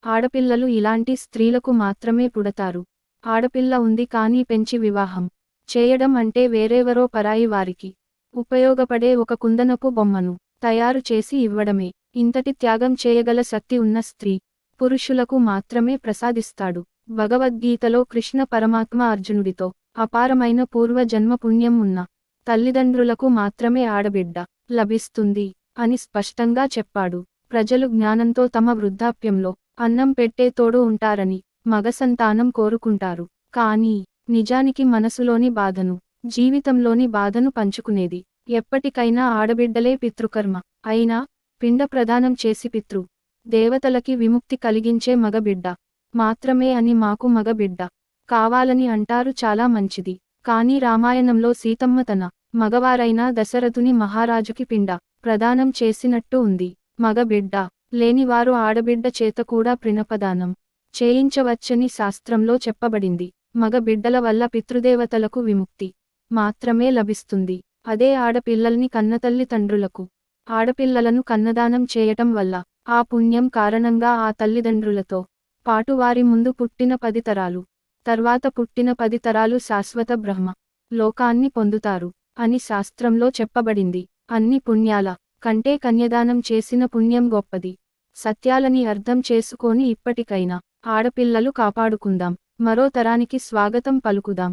ఆడపిల్లలు ఇలాంటి స్త్రీలకు మాత్రమే పుడతారు. ఆడపిల్ల ఉంది కానీ పెంచి వివాహం చేయడం అంటే వేరెవరో పరాయి వారికి ఉపయోగపడే ఒక కుందనపు బొమ్మను తయారు చేసి ఇవ్వడమే. ఇంతటి త్యాగం చేయగల శక్తి ఉన్న స్త్రీ పురుషులకు మాత్రమే ప్రసాదిస్తాడు. భగవద్గీతలో కృష్ణ పరమాత్మ అర్జునుడితో అపారమైన పూర్వ జన్మ పుణ్యం ఉన్న తల్లిదండ్రులకు మాత్రమే ఆడబిడ్డ లభిస్తుంది అని స్పష్టంగా చెప్పాడు. ప్రజలు జ్ఞానంతో తమ వృద్ధాప్యంలో అన్నం పెట్టే తోడు ఉంటారని మగ సంతానం కోరుకుంటారు. కానీ నిజానికి మనసులోని బాధను, జీవితంలోని బాధను పంచుకునేది ఎప్పటికైనా ఆడబిడ్డలే. పితృకర్మ అయినా పిండ ప్రదానం చేసి పితృ దేవతలకి విముక్తి కలిగించే మగబిడ్డ మాత్రమే అని మాకు మగబిడ్డ కావాలని అంటారు. చాలా మంచిది. కానీ రామాయణంలో సీతమ్మ తన మగవారైన దశరథుని మహారాజుకి పిండ ప్రదానం చేసినట్టు ఉంది. మగబిడ్డ లేనివారు ఆడబిడ్డ చేత కూడా పిణ్డప్రదానం చేయించవచ్చని శాస్త్రంలో చెప్పబడింది. మగబిడ్డల వల్ల పితృదేవతలకు విముక్తి మాత్రమే లభిస్తుంది. అదే ఆడపిల్లల్ని కన్నతల్లి తండ్రులకు ఆడపిల్లలను కన్నదానం చేయటం వల్ల ఆ పుణ్యం కారణంగా ఆ తల్లిదండ్రులతో పాటు వారి ముందు పుట్టిన 10 తరాలు, తర్వాత పుట్టిన 10 తరాలు శాశ్వత బ్రహ్మ లోకాన్ని పొందుతారు అని శాస్త్రంలో చెప్పబడింది. అన్ని పుణ్యాల కంటే కన్యదానం చేసిన పుణ్యం గొప్పది. సత్యాలని అర్థం చేసుకొని ఇప్పటికైనా ఆడపిల్లలు కాపాడుకుందాం. మరో తరానికి స్వాగతం పలుకుదాం.